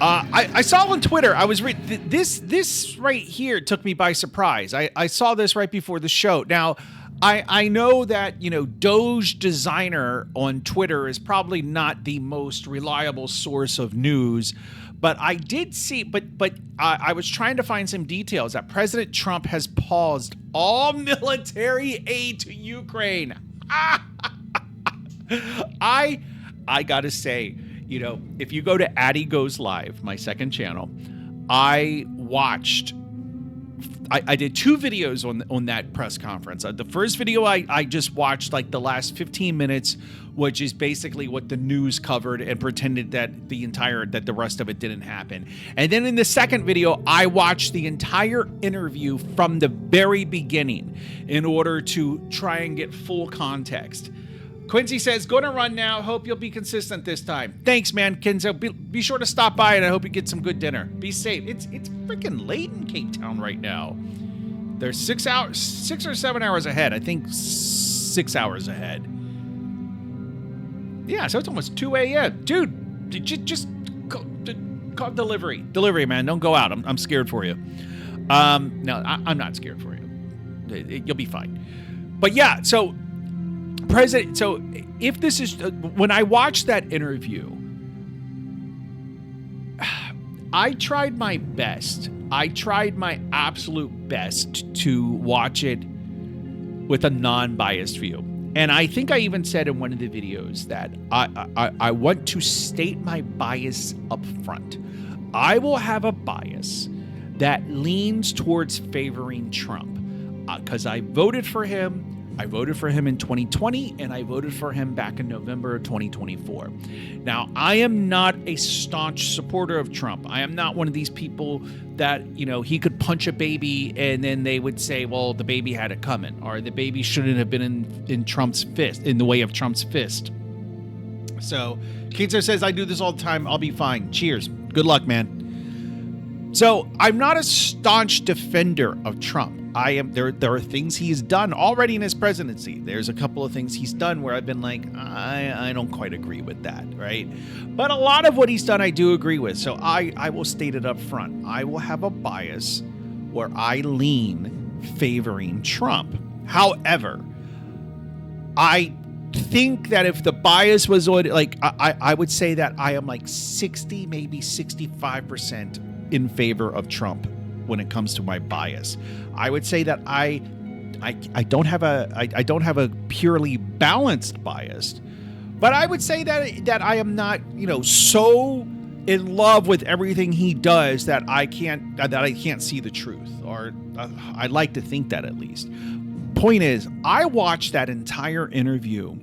I saw on Twitter. I was this right here took me by surprise. I saw this right before the show. Now, I know that Doge Designer on Twitter is probably not the most reliable source of news, but I did see. But I was trying to find some details that President Trump has paused all military aid to Ukraine. I gotta say. If you go to Addy Goes Live, my second channel, I did 2 videos on that press conference. The first video I just watched like the last 15 minutes, which is basically what the news covered and pretended that the rest of it didn't happen. And then in the second video, I watched the entire interview from the very beginning in order to try and get full context. Quincy says, going to run now. Hope you'll be consistent this time. Thanks, man, Kenzo. Be sure to stop by, and I hope you get some good dinner. Be safe. It's freaking late in Cape Town right now. They're 6 or 7 hours ahead. I think 6 hours ahead. Yeah, so it's almost 2 a.m. Dude, just call delivery. Delivery, man. Don't go out. I'm scared for you. No, I'm not scared for you. You'll be fine. But yeah, so... President, so if this is when I watched that interview, I tried my best. I tried my absolute best to watch it with a non-biased view. And I think I even said in one of the videos that I want to state my bias up front. I will have a bias that leans towards favoring Trump because I voted for him. I voted for him in 2020, and I voted for him back in November of 2024. Now, I am not a staunch supporter of Trump. I am not one of these people that, he could punch a baby and then they would say, well, the baby had it coming, or the baby shouldn't have been in Trump's fist, in the way of Trump's fist. So, Kenzo says, I do this all the time. I'll be fine. Cheers. Good luck, man. So, I'm not a staunch defender of Trump. There are things he's done already in his presidency. There's a couple of things he's done where I've been like, I don't quite agree with that, right? But a lot of what he's done, I do agree with. So I will state it up front. I will have a bias where I lean favoring Trump. However, I think that if the bias was on, like, I would say that I am like 60, maybe 65% in favor of Trump when it comes to my bias. I would say that I don't have a purely balanced bias, but I would say that I am not, so in love with everything he does that I can't see the truth, or I'd like to think that at least. Point is, I watched that entire interview,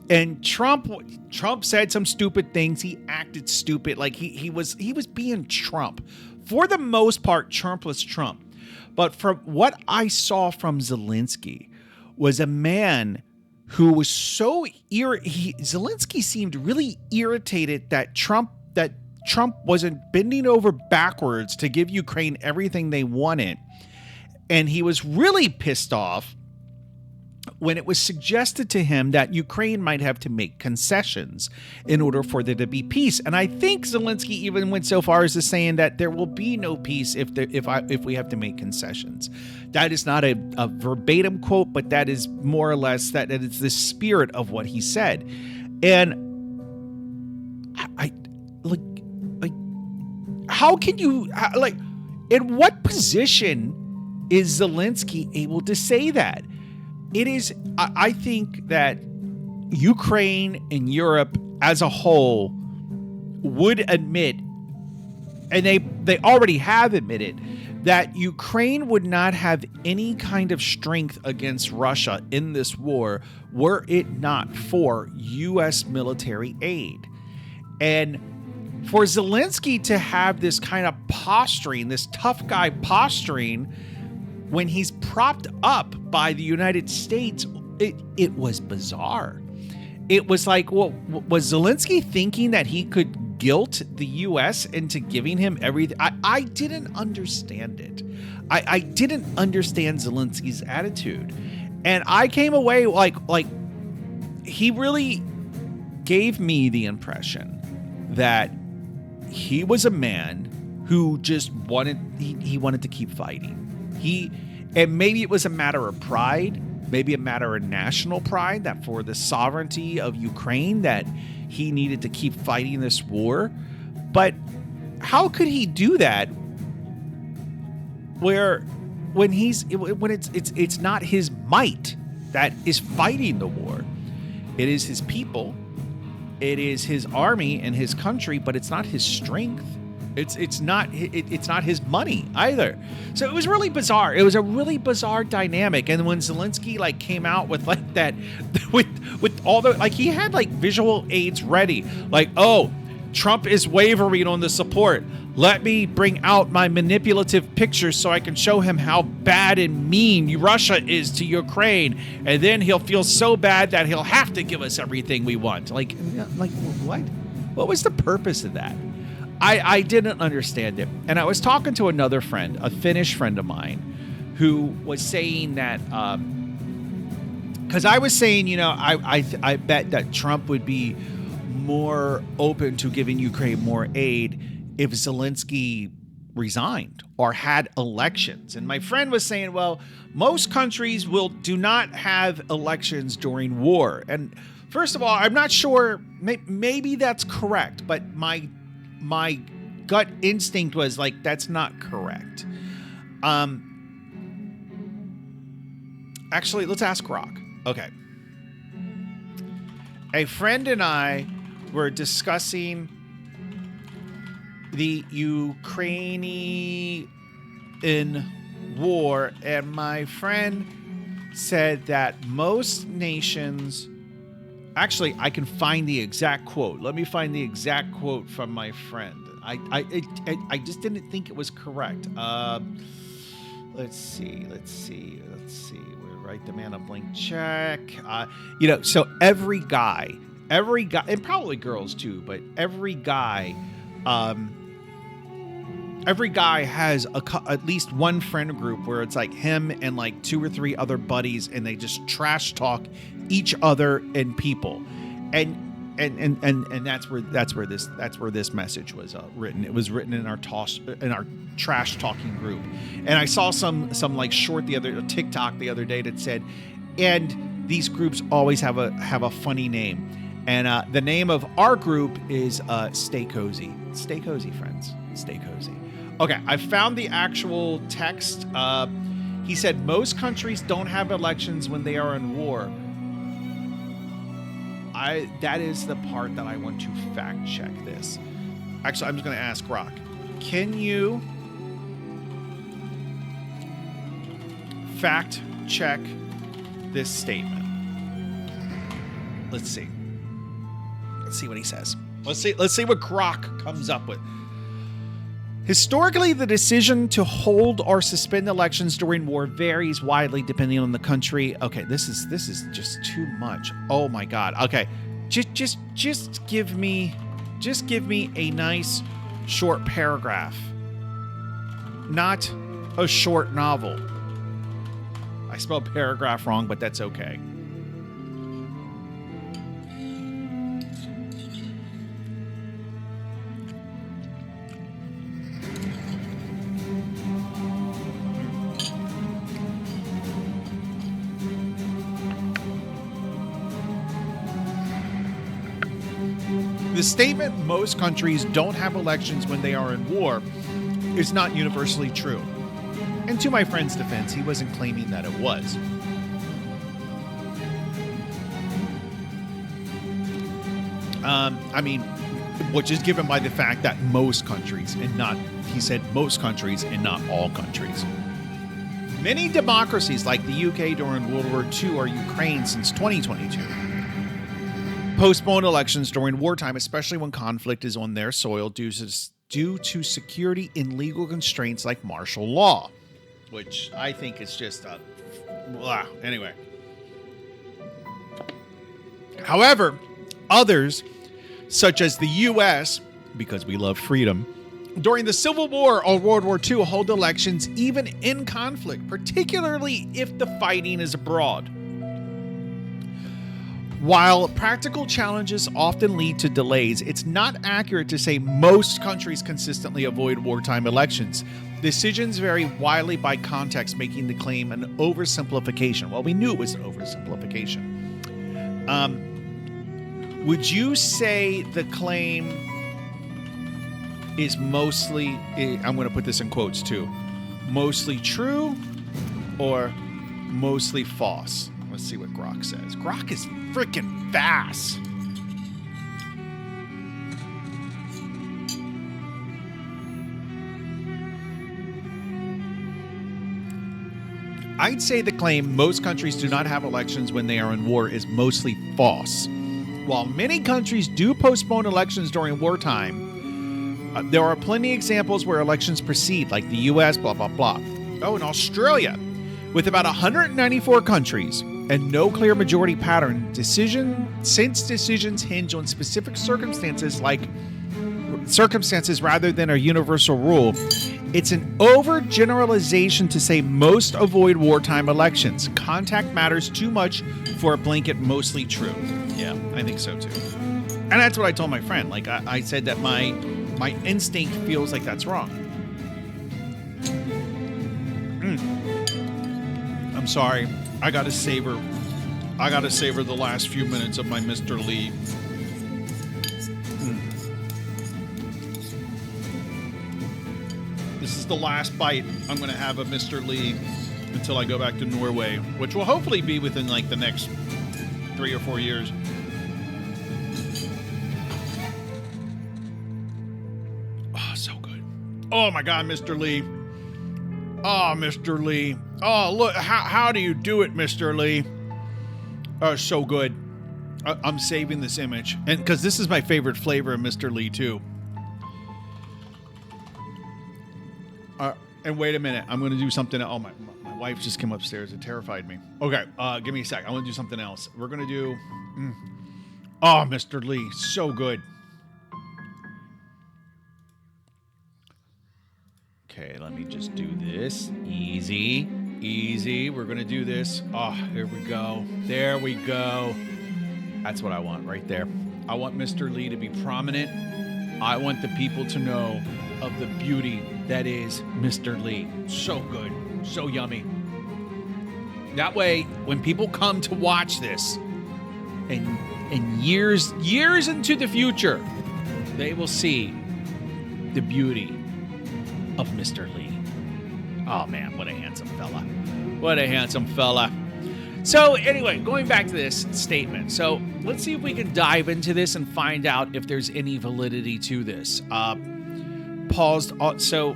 and Trump said some stupid things. He acted stupid, like he was being Trump. For the most part, Trump was Trump. But from what I saw from Zelensky was a man who was so Zelensky seemed really irritated that Trump wasn't bending over backwards to give Ukraine everything they wanted. And he was really pissed off when it was suggested to him that Ukraine might have to make concessions in order for there to be peace. And I think Zelensky even went so far as to saying that there will be no peace if we have to make concessions. That is not a verbatim quote, but that is more or less that it is the spirit of what he said. And I like how can you in what position is Zelensky able to say that? It is, I think that Ukraine and Europe as a whole would admit, and they already have admitted, that Ukraine would not have any kind of strength against Russia in this war were it not for U.S. military aid. And for Zelensky to have this kind of posturing, this tough guy posturing, when he's propped up by the United States, it was bizarre. It was like, well, was Zelensky thinking that he could guilt the U.S. into giving him everything? I didn't understand it. I didn't understand Zelensky's attitude. And I came away like he really gave me the impression that he was a man who just wanted he wanted to keep fighting. And maybe it was a matter of pride, maybe a matter of national pride, that for the sovereignty of Ukraine that he needed to keep fighting this war. But how could he do that when it's not his might that is fighting the war? It is his people, it is his army and his country, but it's not his strength. It's not his money either. So it was really bizarre. It was a really bizarre dynamic. And when Zelensky came out with that, with all the he had visual aids ready, oh, Trump is wavering on the support. Let me bring out my manipulative pictures so I can show him how bad and mean Russia is to Ukraine, and then he'll feel so bad that he'll have to give us everything we want. What? What was the purpose of that? I didn't understand it. And I was talking to another friend, a Finnish friend of mine, who was saying that, because I was saying, I bet that Trump would be more open to giving Ukraine more aid if Zelensky resigned or had elections. And my friend was saying, well, most countries do not have elections during war. And first of all, I'm not sure, maybe that's correct, but my gut instinct was that's not correct. Actually, let's ask Rock. Okay. A friend and I were discussing the Ukrainian war, and my friend said that most nations... Actually, I can find the exact quote. Let me find the exact quote from my friend. I just didn't think it was correct. Let's see. We'll write the man a blank check. So every guy, and probably girls too, but every guy has at least one friend group where it's him and 2 or 3 other buddies, and they just trash talk each other and people, and that's where this message was written. It was written in our trash talking group, and I saw some short TikTok the other day that said, and these groups always have a funny name, and the name of our group is Stay Cozy. Stay cozy, friends. Stay cozy. Okay, I found the actual text. He said most countries don't have elections when they are in war. That is the part that I want to fact check this. Actually, I'm just going to ask Rock. Can you fact check this statement? Let's see. Let's see what he says. Let's see what Grok comes up with. Historically, the decision to hold or suspend elections during war varies widely depending on the country. Okay, this is just too much. Oh my God. Okay, just give me a nice short paragraph, not a short novel. I spelled paragraph wrong, but that's okay. The statement, most countries don't have elections when they are in war, is not universally true. And to my friend's defense, he wasn't claiming that it was. Which is given by the fact that most countries and not, he said most countries and not all countries. Many democracies like the UK during World War II or Ukraine since 2022 postpone elections during wartime, especially when conflict is on their soil due to security and legal constraints like martial law, which I think is just anyway. However, others, such as the U.S., because we love freedom, during the Civil War or World War II, hold elections even in conflict, particularly if the fighting is abroad. While practical challenges often lead to delays, it's not accurate to say most countries consistently avoid wartime elections. Decisions vary widely by context, making the claim an oversimplification. Well, we knew it was an oversimplification. Would you say the claim is mostly, I'm going to put this in quotes too, mostly true or mostly false? Let's see what Grok says. Grok is freaking fast. I'd say the claim most countries do not have elections when they are in war is mostly false. While many countries do postpone elections during wartime, there are plenty of examples where elections proceed, like the US, blah, blah, blah. Oh, in Australia, with about 194 countries and no clear majority pattern, since decisions hinge on specific circumstances rather than a universal rule, it's an overgeneralization to say most avoid wartime elections. Contact matters too much for a blanket mostly true. Yeah, I think so too. And that's what I told my friend. Like I said that my instinct feels like that's wrong. I'm sorry. I gotta savor the last few minutes of my Mr. Lee. This is the last bite I'm gonna have of Mr. Lee until I go back to Norway, which will hopefully be within like the next 3 or 4 years. Oh, so good. Oh my God, Mr. Lee. Oh, Mr. Lee. Oh, look, how do you do it, Mr. Lee? Oh, so good. I'm saving this image. And because this is my favorite flavor of Mr. Lee, too. And wait a minute. I'm going to do something. Oh, my wife just came upstairs. It terrified me. Okay, give me a sec. I want to do something else. We're going to do... Oh, Mr. Lee. So good. Okay, let me just do this. Easy. Easy. We're going to do this. Oh, here we go. There we go. That's what I want right there. I want Mr. Lee to be prominent. I want the people to know of the beauty that is Mr. Lee. So good. So yummy. That way, when people come to watch this, and years into the future, they will see the beauty of Mr. Lee. Oh man, what a handsome fella. What a handsome fella. So anyway, going back to this statement. So let's see if we can dive into this and find out if there's any validity to this. So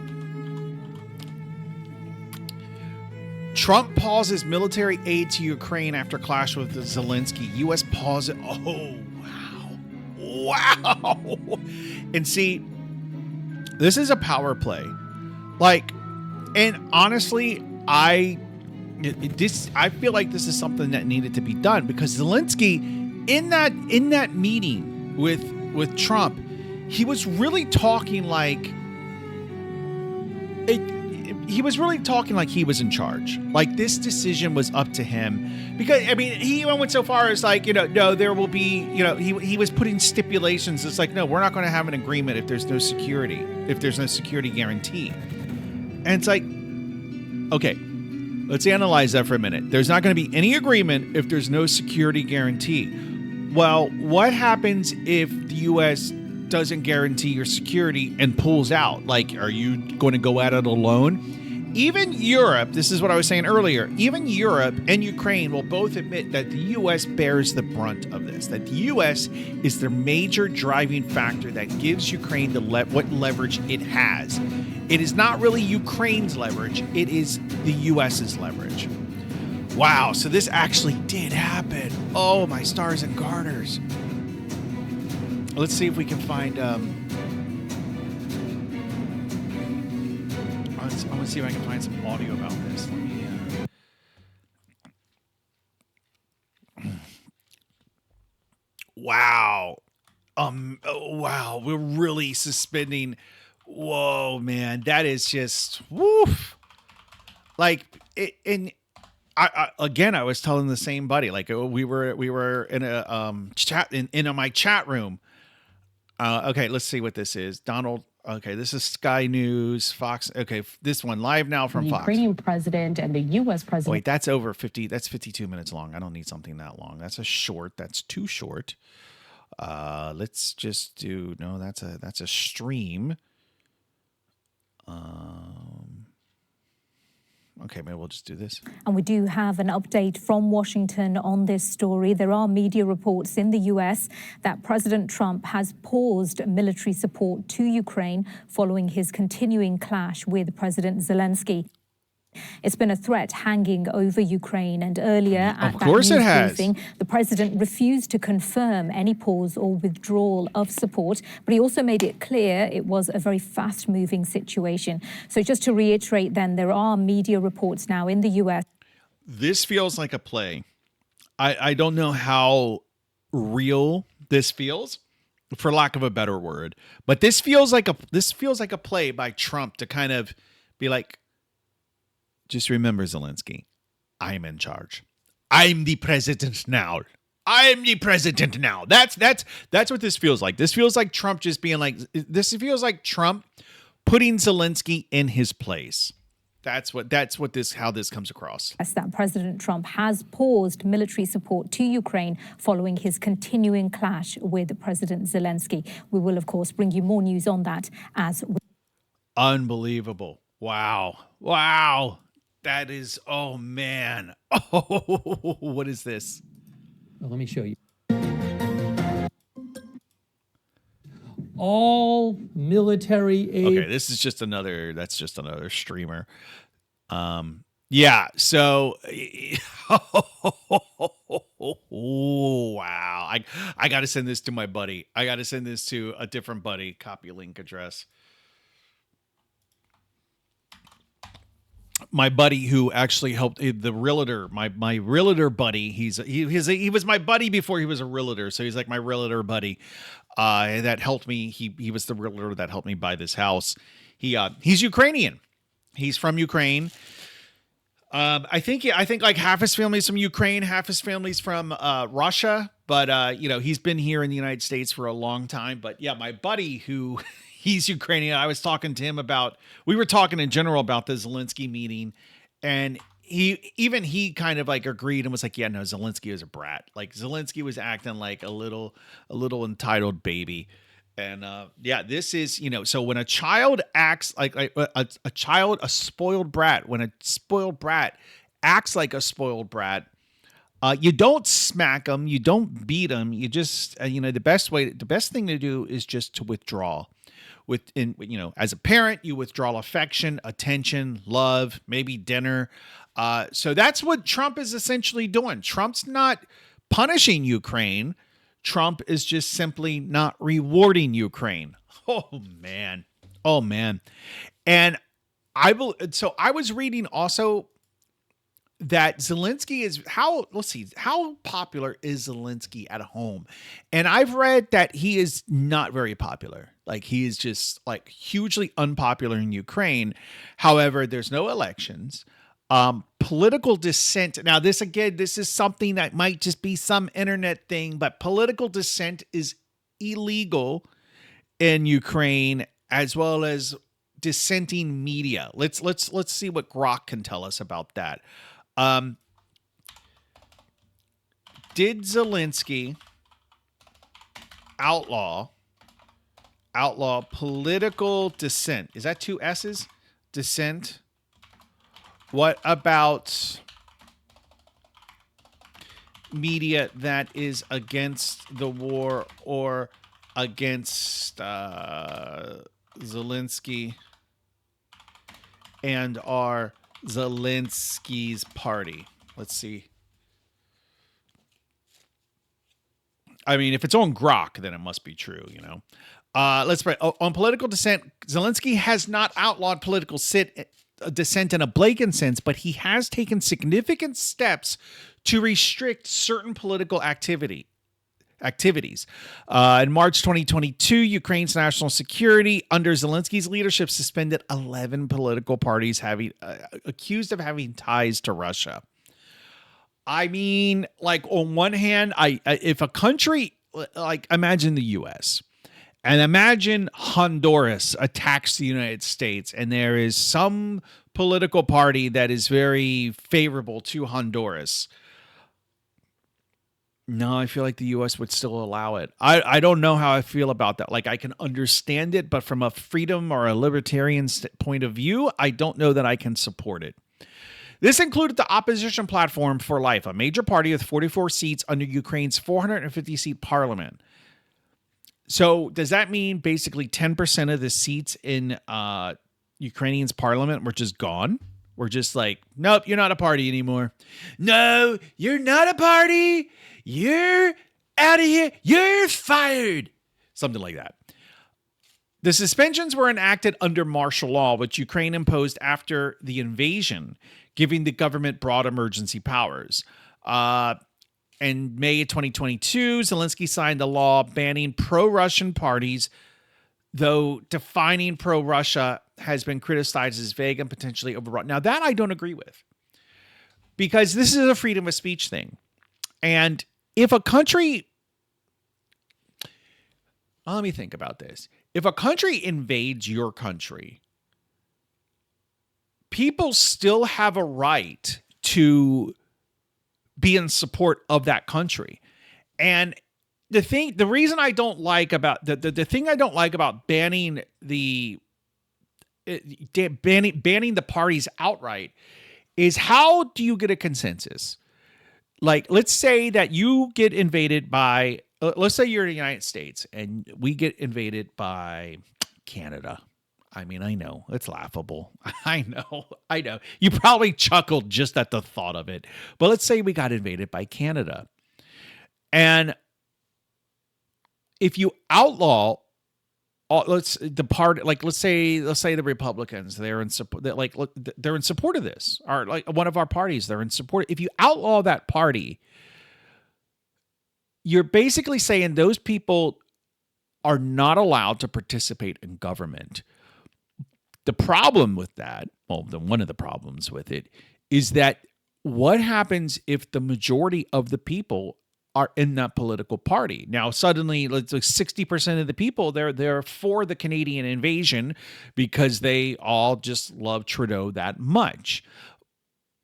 Trump pauses military aid to Ukraine after clash with Zelensky. U.S. pauses. Oh, wow. Wow. And see, this is a power play. Like, and honestly, I feel like this is something that needed to be done because Zelensky, in that meeting with Trump, he was really talking like he was in charge. Like this decision was up to him. Because I mean, he even went so far as like, no, there will be, he was putting stipulations. It's like, no, we're not going to have an agreement if there's no security guarantee. And it's like, okay, let's analyze that for a minute. There's not going to be any agreement if there's no security guarantee. Well, what happens if the U.S. doesn't guarantee your security and pulls out? Like, are you going to go at it alone? Even Europe, this is what I was saying earlier, even Europe and Ukraine will both admit that the U.S. bears the brunt of this, that the U.S. is the major driving factor that gives Ukraine what leverage it has. It is not really Ukraine's leverage, it is the U.S.'s leverage. Wow, so this actually did happen. Oh, my stars and garters. Let's see if we can find... I want to see if I can find some audio about this. Let me... Wow. Wow, we're really suspending... Whoa, man, that is just... Woof. Like, and I was telling the same buddy, like we were in a chat in my chat room. Okay, let's see what this is. Donald. Okay, this is Sky News, Fox. Okay, this one live now from Fox. The Ukrainian president and the U.S. president. Wait, that's over 50. That's 52 minutes long. I don't need something that long. That's a short. That's too short. Let's just do no. That's a stream. Okay, maybe we'll just do this. And we do have an update from Washington on this story. There are media reports in the U.S. that President Trump has paused military support to Ukraine following his continuing clash with President Zelensky. It's been a threat hanging over Ukraine, and earlier at that news briefing, the president refused to confirm any pause or withdrawal of support, but he also made it clear it was a very fast-moving situation. So just to reiterate then, there are media reports now in the U.S. This feels like a play. I don't know how real this feels, for lack of a better word, but this feels like a play by Trump to kind of be like, just remember, Zelensky, I'm in charge. I'm the president now. I'm the president now. That's what this feels like. This feels like Trump just being like, this feels like Trump putting Zelensky in his place. That's how this comes across. That President Trump has paused military support to Ukraine following his continuing clash with President Zelensky. We will, of course, bring you more news on that as well. Unbelievable. Wow. That is, oh man. Oh, what is this? Well, let me show you. All military aid. Okay, that's just another streamer. Yeah, so wow. I got to send this to my buddy. I got to send this to a different buddy. Copy link address. My buddy who actually helped the realtor, my realtor buddy. He was my buddy before he was a realtor, so he's like my realtor buddy. That helped me. He was the realtor that helped me buy this house. He's Ukrainian. He's from Ukraine. I think like half his family's from Ukraine, half his family's from Russia. But he's been here in the United States for a long time. But yeah, my buddy who. He's Ukrainian. I was talking to him we were talking in general about the Zelensky meeting, and he kind of like agreed and was like, yeah, no, Zelensky is a brat. Like Zelensky was acting like a little entitled baby. And this is, so when a child acts like a spoiled brat, when a spoiled brat acts like a spoiled brat, you don't smack them, you don't beat them, you just, the best thing to do is just to withdraw. As a parent, you withdraw affection, attention, love, maybe dinner. So that's what Trump is essentially doing. Trump's not punishing Ukraine. Trump is just simply not rewarding Ukraine. Oh man. And I was reading also that Zelensky is how popular is Zelensky at home? And I've read that he is not very popular. Like he is just like hugely unpopular in Ukraine. However, there's no elections. Political dissent. Now this is something that might just be some internet thing, but political dissent is illegal in Ukraine, as well as dissenting media. Let's see what Grok can tell us about that. Did Zelensky outlaw political dissent? Is that two S's? Dissent. What about media that is against the war or against Zelensky and are Zelensky's party? Let's see. I mean, if it's on Grok, then it must be true, Let's pray. On political dissent, Zelensky has not outlawed political dissent in a blatant sense, but he has taken significant steps to restrict certain political activities. In March 2022, Ukraine's national security under Zelensky's leadership suspended 11 political parties accused of having ties to Russia. I mean, like on one hand, if a country like imagine the U.S. and imagine Honduras attacks the United States, and there is some political party that is very favorable to Honduras. No, I feel like the U.S. would still allow it. I don't know how I feel about that. Like, I can understand it, but from a freedom or a libertarian point of view, I don't know that I can support it. This included the opposition platform for life, a major party with 44 seats under Ukraine's 450-seat parliament. So does that mean basically 10% of the seats in Ukrainians' parliament were just gone? We're just like, nope, you're not a party anymore. No, you're not a party. You're out of here. You're fired. Something like that. The suspensions were enacted under martial law, which Ukraine imposed after the invasion, giving the government broad emergency powers. In May of 2022, Zelensky signed a law banning pro-Russian parties, though defining pro-Russia has been criticized as vague and potentially overwrought. Now, that I don't agree with, because this is a freedom of speech thing. And if a country... Well, let me think about this. If a country invades your country, people still have a right to be in support of that country. And the reason I don't like about the thing I don't like about banning the parties outright is, how do you get a consensus? Like, let's say that you get invaded by, let's say you're in the United States and we get invaded by Canada. I mean, I know it's laughable. I know. You probably chuckled just at the thought of it. But let's say we got invaded by Canada. And if you outlaw, let's say the Republicans, they're in support of this, or like one of our parties, they're in support. If you outlaw that party, you're basically saying those people are not allowed to participate in government. The problem with that, one of the problems with it, is that what happens if the majority of the people are in that political party? Now, suddenly, like 60% of the people, they're for the Canadian invasion because they all just love Trudeau that much.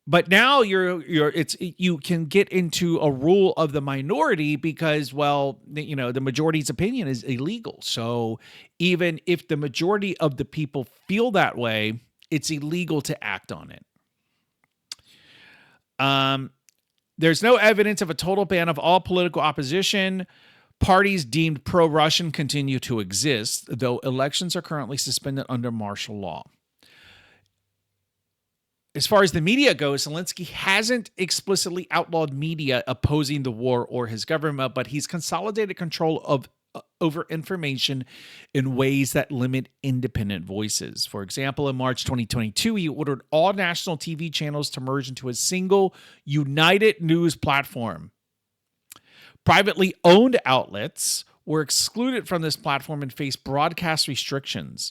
But now you can get into a rule of the minority because, well, the majority's opinion is illegal. So even if the majority of the people feel that way, it's illegal to act on it. There's no evidence of a total ban of all political opposition. Parties deemed pro-Russian continue to exist, though elections are currently suspended under martial law. As far as the media goes, Zelensky hasn't explicitly outlawed media opposing the war or his government, but he's consolidated control over information in ways that limit independent voices. For example, in March 2022, he ordered all national TV channels to merge into a single united news platform. Privately owned outlets were excluded from this platform and faced broadcast restrictions.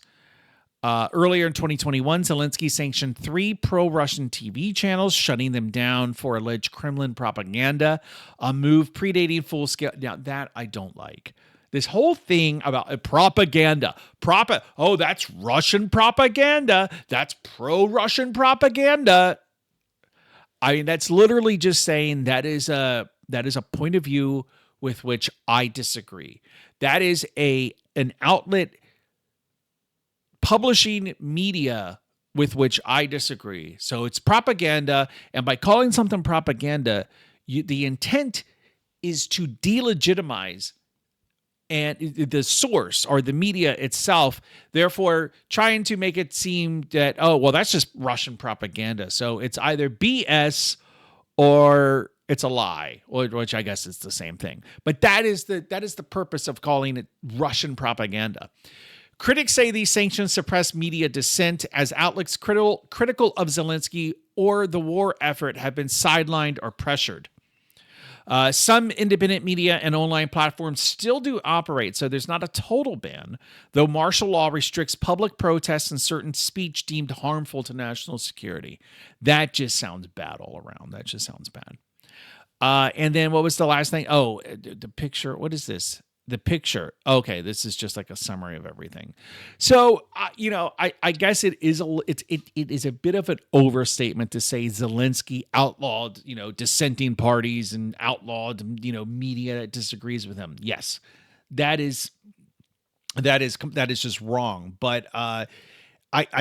Earlier in 2021, Zelensky sanctioned 3 pro-Russian TV channels, shutting them down for alleged Kremlin propaganda, a move predating full-scale... Now, that I don't like. This whole thing about propaganda. That's Russian propaganda. That's pro-Russian propaganda. I mean, that's literally just saying that is a point of view with which I disagree. That is an outlet publishing media with which I disagree. So it's propaganda, and by calling something propaganda, the intent is to delegitimize and the source or the media itself, therefore trying to make it seem that, that's just Russian propaganda. So it's either BS or it's a lie, which I guess is the same thing. But that is the purpose of calling it Russian propaganda. Critics say these sanctions suppress media dissent, as outlets critical of Zelensky or the war effort have been sidelined or pressured. Some independent media and online platforms still do operate, so there's not a total ban, though martial law restricts public protests and certain speech deemed harmful to national security. That just sounds bad all around. That just sounds bad. And then what was the last thing? Oh, the picture. What is this? The picture. Okay, this is just like a summary of everything. So, I guess it is it is a bit of an overstatement to say Zelensky outlawed, dissenting parties and outlawed, media that disagrees with him. Yes, that is just wrong. But I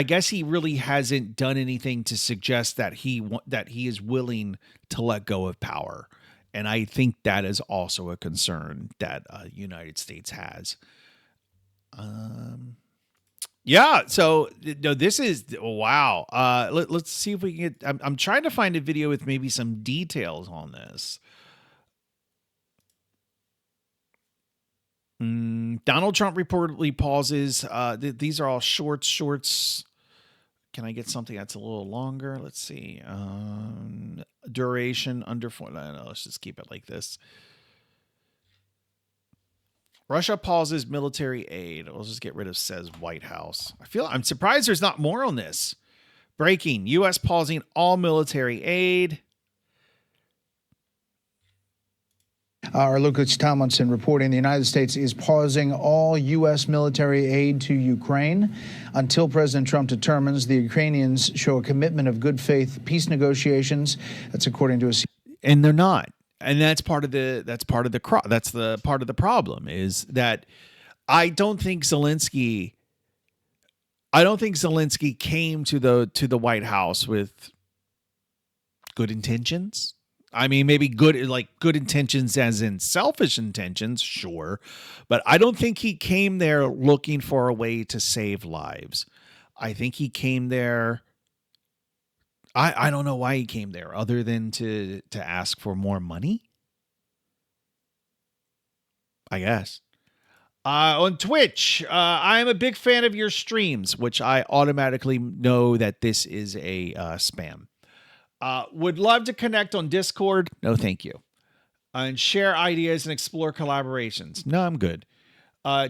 guess he really hasn't done anything to suggest that he is willing to let go of power. And I think that is also a concern that United States has. Yeah. So this is wow. Let's see if we can get. I'm trying to find a video with maybe some details on this. Donald Trump reportedly pauses. These are all shorts. Can I get something that's a little longer? Let's see. Duration under 4. No, let's just keep it like this. Russia pauses military aid. We'll just get rid of says White House. I'm surprised there's not more on this. Breaking. U.S. pausing all military aid. Our Lucas Tomlinson reporting the United States is pausing all U.S. military aid to Ukraine until President Trump determines the Ukrainians show a commitment of good faith peace negotiations. That's according to a. And they're not. And that's part of the problem is that I don't think Zelensky came to the White House with good intentions. I mean, maybe good intentions as in selfish intentions, sure. But I don't think he came there looking for a way to save lives. I think he came there. I don't know why he came there other than to ask for more money. I guess. On Twitch, I'm a big fan of your streams, which I automatically know that this is a spam. Would love to connect on Discord. No, thank you. And share ideas and explore collaborations. No, I'm good.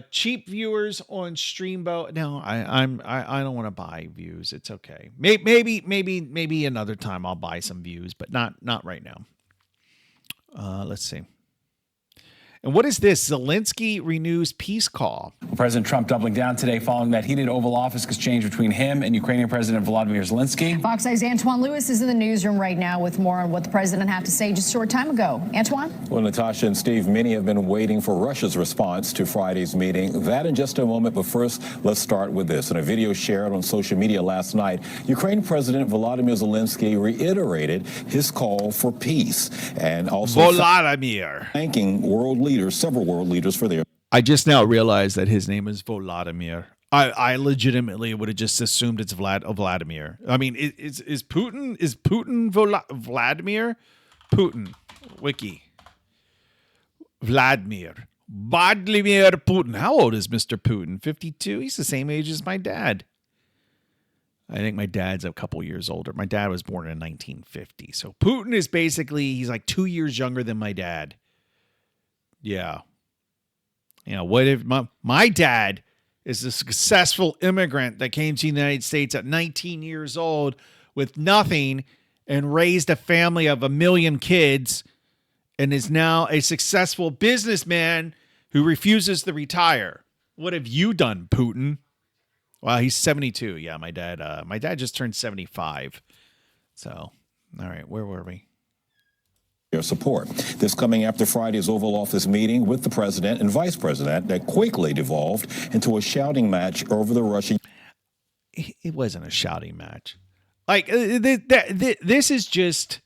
Cheap viewers on Streambo. No, I don't want to buy views. It's okay. Maybe another time I'll buy some views, but not right now. Let's see. And what is this? Zelensky renews peace call. President Trump doubling down today following that heated Oval Office exchange between him and Ukrainian President Volodymyr Zelensky. Fox Eye's Antoine Lewis is in the newsroom right now with more on what the president had to say just a short time ago. Antoine? Well, Natasha and Steve, many have been waiting for Russia's response to Friday's meeting. That in just a moment, but first, let's start with this. In a video shared on social media last night, Ukraine President Volodymyr Zelensky reiterated his call for peace and also thanking several world leaders for their. I just now realized that his name is Volodymyr. I legitimately would have just assumed it's Vladimir. I mean, is Putin Vladimir? Putin. Wiki. Vladimir Putin. How old is Mr. Putin? 52? He's the same age as my dad. I think my dad's a couple years older. My dad was born in 1950. So Putin is basically, he's like 2 years younger than my dad. Yeah. What if my dad is a successful immigrant that came to the United States at 19 years old with nothing and raised a family of 1 million kids and is now a successful businessman who refuses to retire. What have you done, Putin? Well, he's 72. Yeah, my dad just turned 75. So, all right, where were we? Their support. This coming after Friday's Oval Office meeting with the president and vice president that quickly devolved into a shouting match over the Russian. It wasn't a shouting match. Like, this is just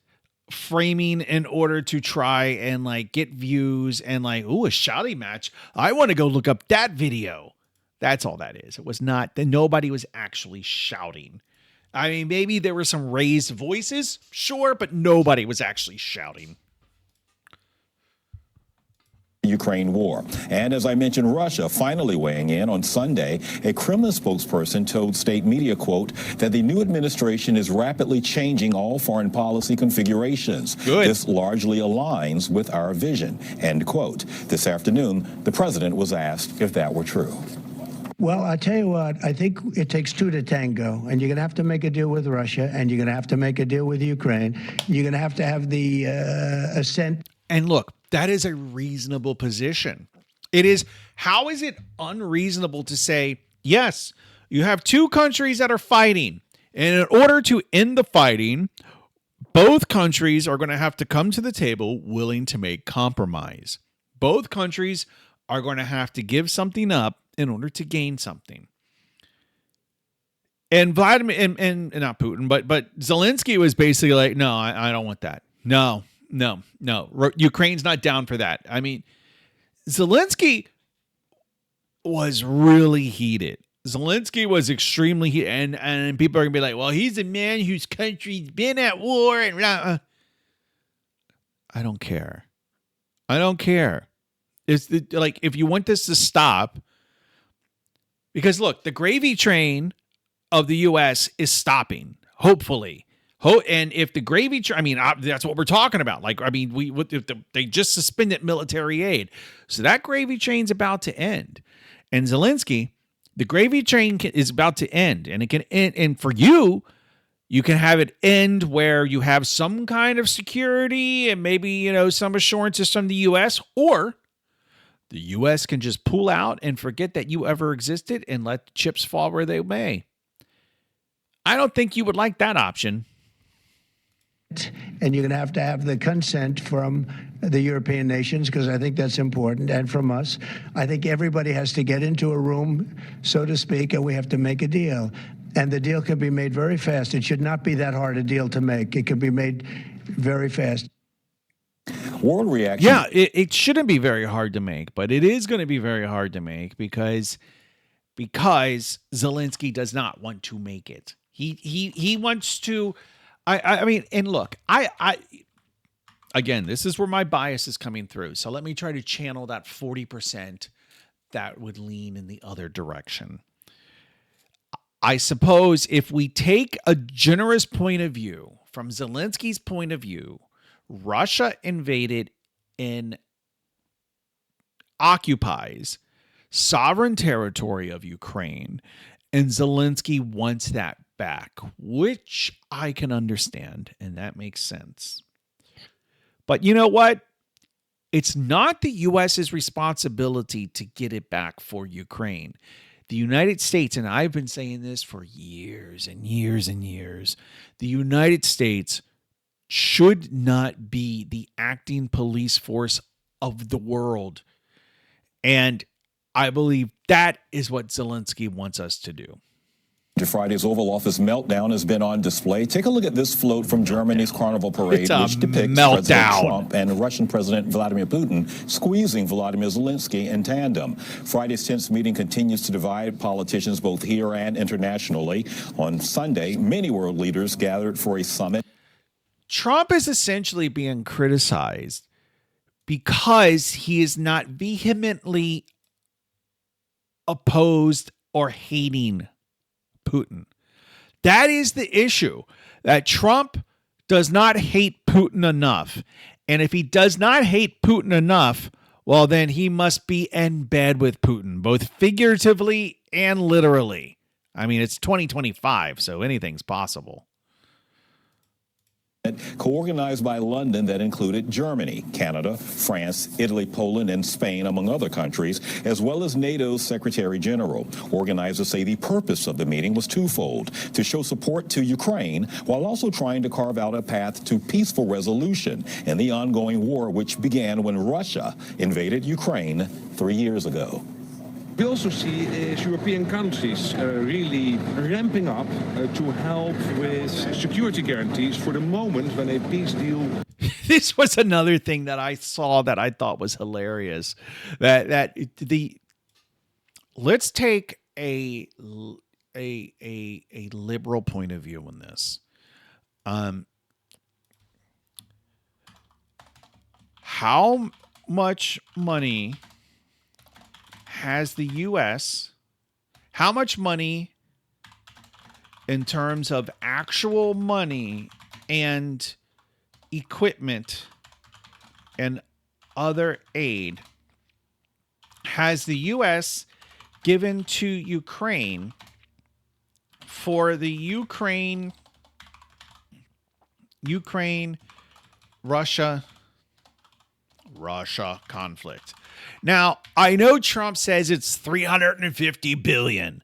framing in order to try and like get views and like, ooh, a shouting match. I want to go look up that video. That's all that is. It was not, nobody was actually shouting. I mean, maybe there were some raised voices, sure, but nobody was actually shouting. Ukraine war. And as I mentioned, Russia finally weighing in on Sunday. A Kremlin spokesperson told state media, quote, that the new administration is rapidly changing all foreign policy configurations. Good. This largely aligns with our vision, end quote. This afternoon, the president was asked if that were true. Well, I tell you what, I think it takes two to tango, and you're going to have to make a deal with Russia, and you're going to have to make a deal with Ukraine. You're going to have the assent. And look, that is a reasonable position. It is. How is it unreasonable to say, yes, you have two countries that are fighting, and in order to end the fighting, both countries are going to have to come to the table willing to make compromise. Both countries are going to have to give something up in order to gain something. And Vladimir and not Putin, but Zelensky was basically like, no, I don't want that. No. Ukraine's not down for that. I mean, Zelensky was really heated. Zelensky was extremely heated, and people are gonna be like, well, he's a man whose country's been at war and blah. I don't care. It's like, if you want this to stop, because look, the gravy train of the U.S. is stopping, hopefully. And if the gravy train, I mean, that's what we're talking about. Like, I mean, they just suspended military aid, so that gravy train's about to end. And Zelensky, the gravy train is about to end, and it can end. And for you can have it end where you have some kind of security and maybe, some assurances from the U.S., or the U.S. can just pull out and forget that you ever existed and let the chips fall where they may. I don't think you would like that option. And you're going to have the consent from the European nations, because I think that's important, and from us. I think everybody has to get into a room, so to speak, and we have to make a deal. And the deal can be made very fast. It should not be that hard a deal to make. It can be made very fast. World reaction. Yeah, it shouldn't be very hard to make, but it is going to be very hard to make because Zelensky does not want to make it. He wants to. I mean, and look, I again, this is where my bias is coming through. So let me try to channel that 40% that would lean in the other direction. I suppose if we take a generous point of view, from Zelensky's point of view, Russia invaded and occupies sovereign territory of Ukraine, and Zelensky wants that back, which I can understand, and that makes sense. But you know what? It's not the U.S.'s responsibility to get it back for Ukraine. The United States, and I've been saying this for years and years and years, the United States should not be the acting police force of the world. And I believe that is what Zelensky wants us to do. Friday's Oval Office meltdown has been on display. Take a look at this float from Germany's Carnival Parade, which depicts President Trump and Russian President Vladimir Putin squeezing Volodymyr Zelensky in tandem. Friday's tense meeting continues to divide politicians both here and internationally. On Sunday, many world leaders gathered for a summit. Trump is essentially being criticized because he is not vehemently opposed or hating Putin. That is the issue, that Trump does not hate Putin enough. And if he does not hate Putin enough, well, then he must be in bed with Putin, both figuratively and literally. I mean, it's 2025, so anything's possible. Co-organized by London that included Germany, Canada, France, Italy, Poland, and Spain, among other countries, as well as NATO's Secretary General. Organizers say the purpose of the meeting was twofold: to show support to Ukraine while also trying to carve out a path to peaceful resolution in the ongoing war, which began when Russia invaded Ukraine 3 years ago. We also see is European countries really ramping up to help with security guarantees for the moment when a peace deal. This was another thing that I saw that I thought was hilarious. Let's take a liberal point of view on this. How much money has the U.S., how much money in terms of actual money and equipment and other aid has the U.S. given to Ukraine for the Russia conflict. Now, I know Trump says it's 350 billion,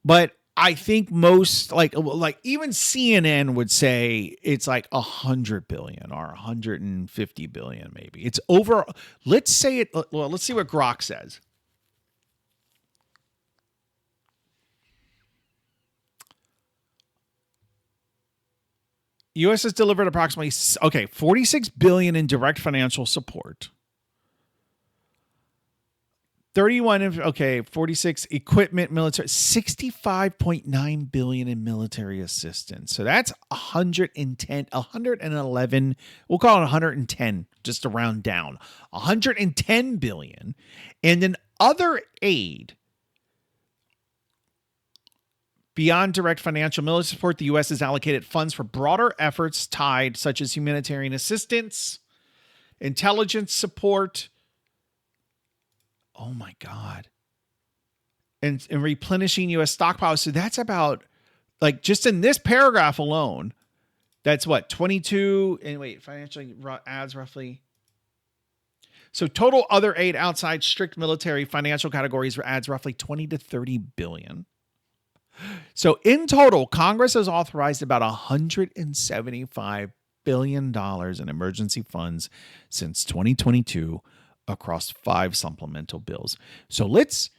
but I think most like even CNN would say it's like 100 billion or 150 billion maybe. It's over. Let's say it. Well, let's see what Grok says. U.S. has delivered approximately 46 billion in direct financial support. 46 equipment, military, 65.9 billion in military assistance. So that's 111. We'll call it 110, just to round down. 110 billion. And then other aid. Beyond direct financial military support, the U.S. has allocated funds for broader efforts tied, such as humanitarian assistance, intelligence support. Oh my God. And replenishing U.S. stockpiles. So that's about, like, just in this paragraph alone, that's what, 22, and wait, financially adds roughly. So total other aid outside strict military financial categories adds roughly 20 to 30 billion. So in total, Congress has authorized about $175 billion in emergency funds since 2022 across 5 supplemental bills. So let's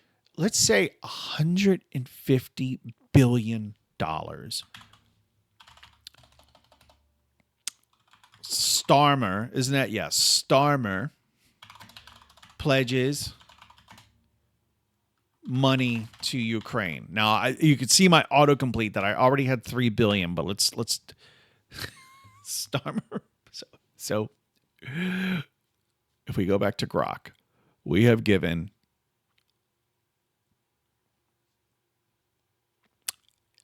say $150 billion. Starmer, isn't that? Yes. Starmer pledges money to Ukraine. Now, you could see my autocomplete that I already had 3 billion, but let's Starmer. So if we go back to Grok, we have given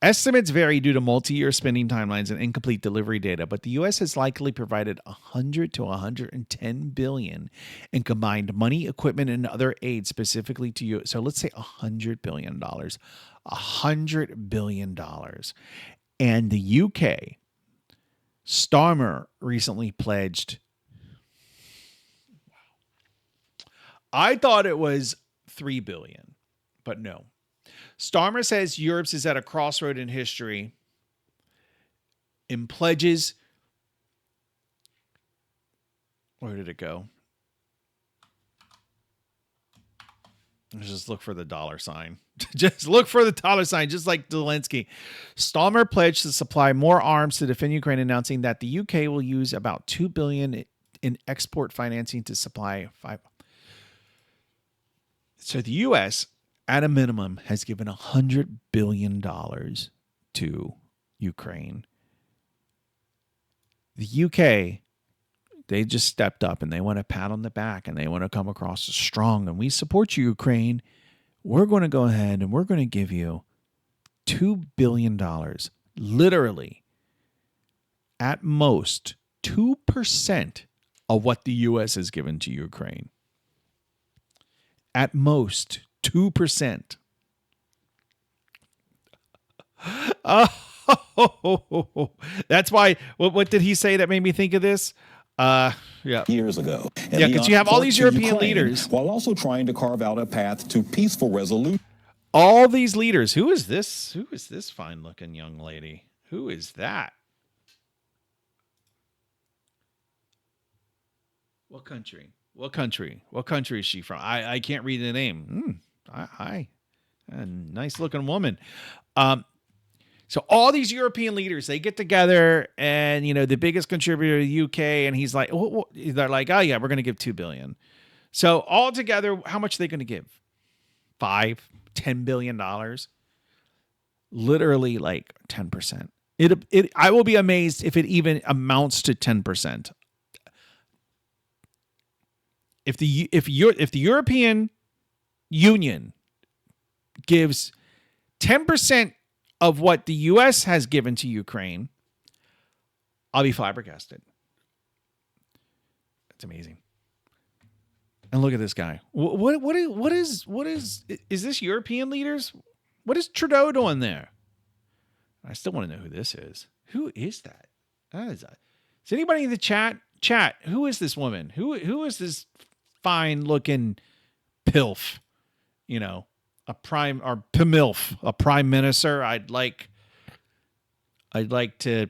estimates vary due to multi-year spending timelines and incomplete delivery data, but the U.S. has likely provided 100 to 110 billion in combined money, equipment, and other aid specifically to you. So let's say $100 billion. $100 billion. And the UK, Starmer recently pledged. I thought it was 3 billion, but no. Starmer says Europe's is at a crossroad in history and pledges. Where did it go? Let's just look for the dollar sign. Just look for the dollar sign, just like Zelensky. Starmer pledged to supply more arms to defend Ukraine, announcing that the UK will use about $2 billion in export financing to supply 5. So the U.S., at a minimum, has given $100 billion to Ukraine. The UK, they just stepped up and they want a pat on the back and they want to come across as strong. And we support you, Ukraine. We're going to go ahead and we're going to give you $2 billion. Literally, at most, 2% of what the U.S. has given to Ukraine. At most, 2%. Oh, that's why. What did he say that made me think of this? Yeah. Years ago. Yeah, because you have all these European leaders. While also trying to carve out a path to peaceful resolution. All these leaders. Who is this? Who is this fine-looking young lady? Who is that? What country? What country? What country is she from? I can't read the name. Hi. A nice-looking woman. So all these European leaders, they get together and, you know, the biggest contributor to the UK, and he's like, they're like, oh, yeah, we're going to give $2 billion. So all together, how much are they going to give? $5, $10 billion? Literally like 10%. I will be amazed if it even amounts to 10%. If the European Union gives 10% of what the U.S. has given to Ukraine, I'll be flabbergasted. That's amazing. And look at this guy. What is this European leaders? What is Trudeau doing there? I still want to know who this is. Who is that? Is anybody in the chat? Chat, who is this woman? Who is this fine looking pilf? You know, a prime or pimilf, a prime minister. I'd like to,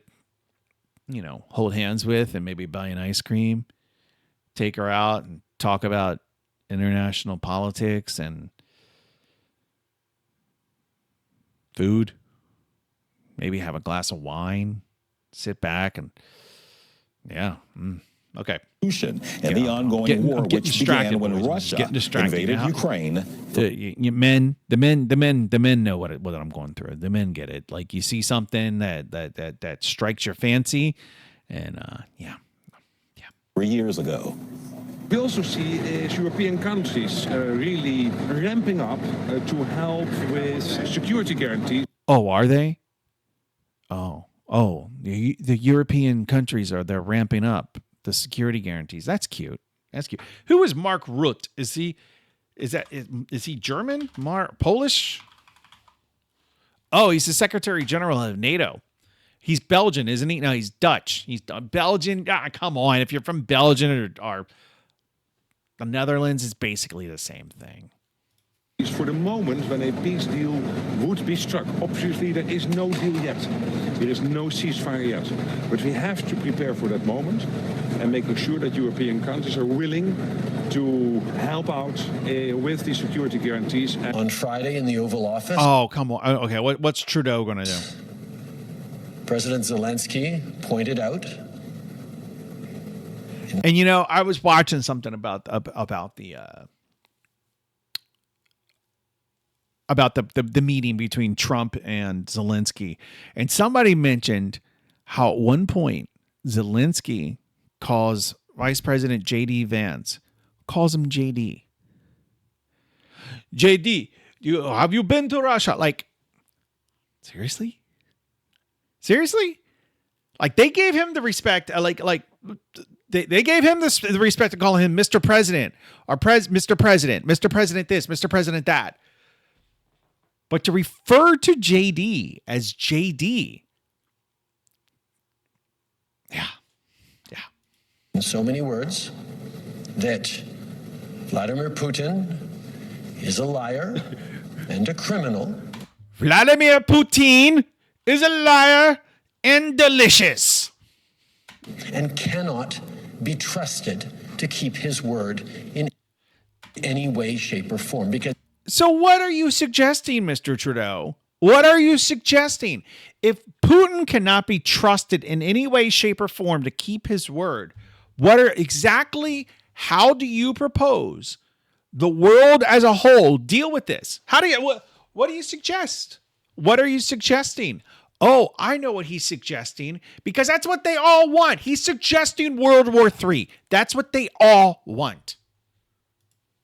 you know, hold hands with and maybe buy an ice cream, take her out and talk about international politics and food. Maybe have a glass of wine, sit back and okay. And the ongoing war, which began when Russia invaded Ukraine. The men know what I'm going through. The men get it. Like you see something that strikes your fancy, and 3 years ago. We also see is European countries really ramping up to help with security guarantees. Oh, are they? The European countries they're ramping up the security guarantees. That's cute. Who is Mark Rutte? Is he German? Polish? Oh, he's the Secretary General of NATO. He's Belgian, isn't he? No, he's Dutch. He's Belgian. Come on. If you're from Belgium or the Netherlands, it's basically the same thing. For the moment when a peace deal would be struck. Obviously, there is no deal yet. There is no ceasefire yet. But we have to prepare for that moment and making sure that European countries are willing to help out with the security guarantees. On Friday in the Oval Office. Oh, come on. Okay, what's Trudeau going to do? President Zelensky pointed out. And, you know, I was watching something about the meeting between Trump and Zelensky. And somebody mentioned how at one point Zelensky calls Vice President J.D. Vance, calls him J.D. J.D., have you been to Russia? Like, seriously? Like, they gave him the respect, they gave him the respect to call him Mr. President or Mr. President, Mr. President this, Mr. President that. But to refer to JD as JD. Yeah. In so many words that Vladimir Putin is a liar and a criminal. Vladimir Putin is a liar and delicious. And cannot be trusted to keep his word in any way, shape, or form. So what are you suggesting, Mr. Trudeau? What are you suggesting? If Putin cannot be trusted in any way, shape, or form to keep his word, how do you propose the world as a whole deal with this? What do you suggest? What are you suggesting? Oh, I know what he's suggesting, because that's what they all want. He's suggesting World War III. That's what they all want.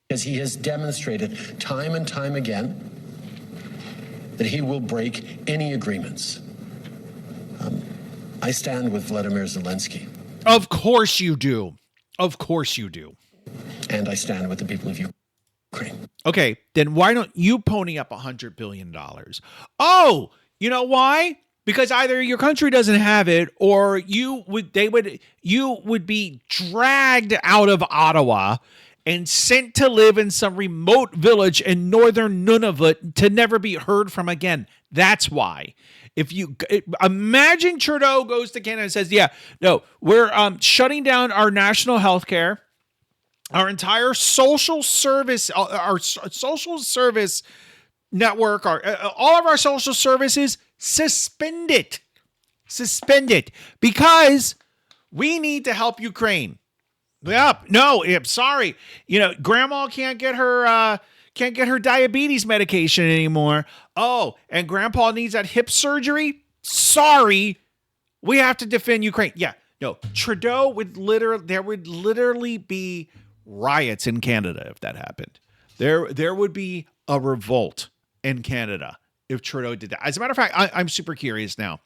Because he has demonstrated time and time again that he will break any agreements. I stand with Vladimir Zelensky. Of course you do. Of course you do. And I stand with the people of Ukraine. Okay, then why don't you pony up $100 billion? Oh, you know why? Because either your country doesn't have it, or you would be dragged out of Ottawa and sent to live in some remote village in northern Nunavut to never be heard from again. That's why. If you imagine Trudeau goes to Canada and says, we're shutting down our national health care, our entire social service, our social service network, all of our social services, suspend it, because we need to help Ukraine. Yep. No, I'm sorry. You know, grandma can't get her diabetes medication anymore. Oh, and grandpa needs that hip surgery. Sorry. We have to defend Ukraine. Yeah. No, Trudeau there would literally be riots in Canada if that happened. There would be a revolt in Canada if Trudeau did that. As a matter of fact, I'm super curious now.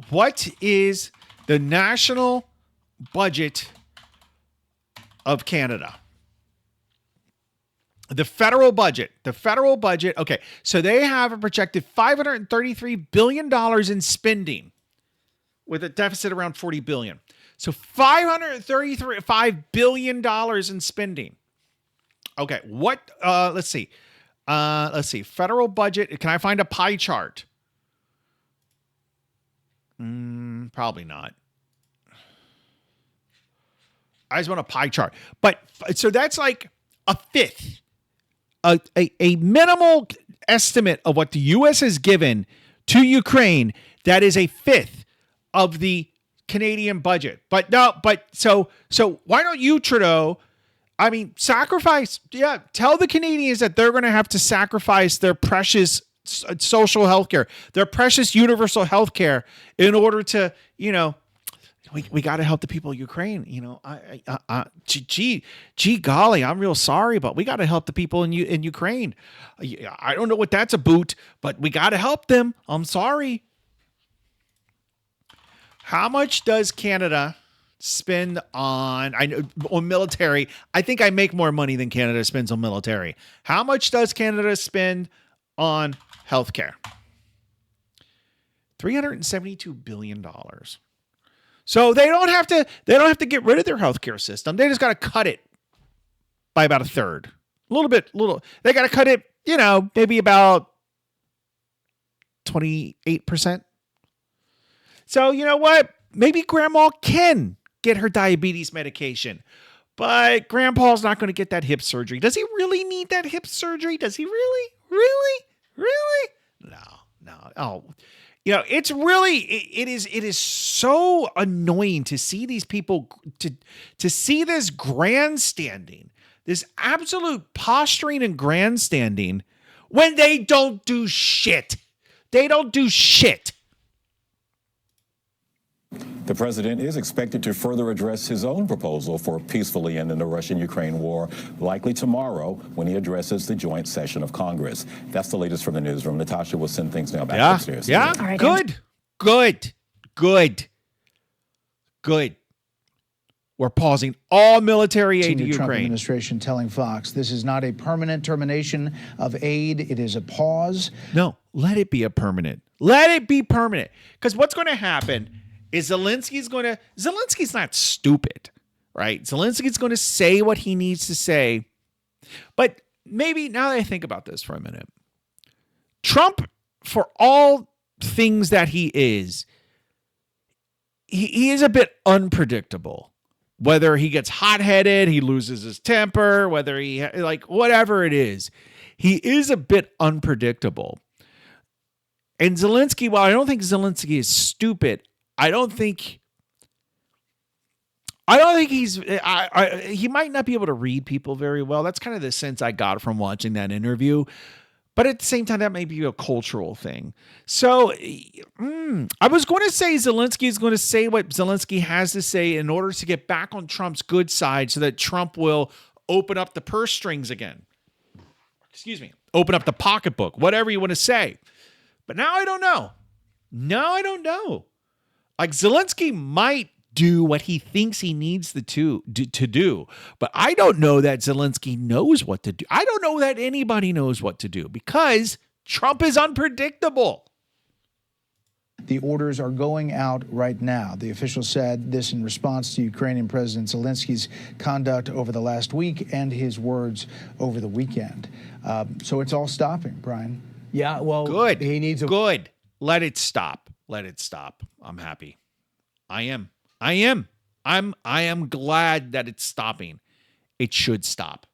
What is the national budget of Canada. The federal budget. Okay, so they have a projected $533 billion in spending with a deficit around $40 billion. So $5 billion in spending. Okay, what, let's see. Federal budget. Can I find a pie chart? Probably not. I just want a pie chart. But so that's like a fifth. A minimal estimate of what the U.S. has given to Ukraine, that is a fifth of the Canadian budget. But so why don't you, Trudeau, sacrifice, tell the Canadians that they're going to have to sacrifice their precious social health care, their precious universal health care in order to, we got to help the people of Ukraine. Gee golly, I'm real sorry, but we got to help the people in Ukraine. I don't know what that's about, but we got to help them. I'm sorry. How much does Canada spend on military? I think I make more money than Canada spends on military. How much does Canada spend on healthcare? $372 billion. So they don't have to get rid of their healthcare system. They just got to cut it by about a third. They got to cut it, maybe about 28%. So you know what? Maybe grandma can get her diabetes medication, but grandpa's not going to get that hip surgery. Does he really need that hip surgery? Does he really? No. Oh, it's really, it is so annoying to see these people, to see this grandstanding, this absolute posturing and grandstanding when they don't do shit. They don't do shit. The president is expected to further address his own proposal for peacefully ending the Russian-Ukraine war, likely tomorrow when he addresses the joint session of Congress. That's the latest from the newsroom. Natasha will send things now back upstairs. Yeah, all right, good. We're pausing all military aid to Senior Trump Ukraine. administration telling Fox this is not a permanent termination of aid. It is a pause. No, let it be permanent. Because what's going to happen is Zelensky's not stupid, right? Zelensky's going to say what he needs to say. But maybe now that I think about this for a minute, Trump, for all things that he is a bit unpredictable. Whether he gets hot-headed, he loses his temper, whether whatever it is, he is a bit unpredictable. And Zelensky, while I don't think Zelensky is stupid, I don't think he might not be able to read people very well. That's kind of the sense I got from watching that interview. But at the same time, that may be a cultural thing. So I was going to say Zelensky is going to say what Zelensky has to say in order to get back on Trump's good side so that Trump will open up the purse strings again. Open up the pocketbook, whatever you want to say. But now I don't know. Like Zelensky might do what he thinks he needs to do. But I don't know that Zelensky knows what to do. I don't know that anybody knows what to do because Trump is unpredictable. The orders are going out right now. The official said this in response to Ukrainian President Zelensky's conduct over the last week and his words over the weekend. So it's all stopping, Brian. Yeah, well, good. He needs good. Let it stop. I'm happy. I am glad that it's stopping. It should stop.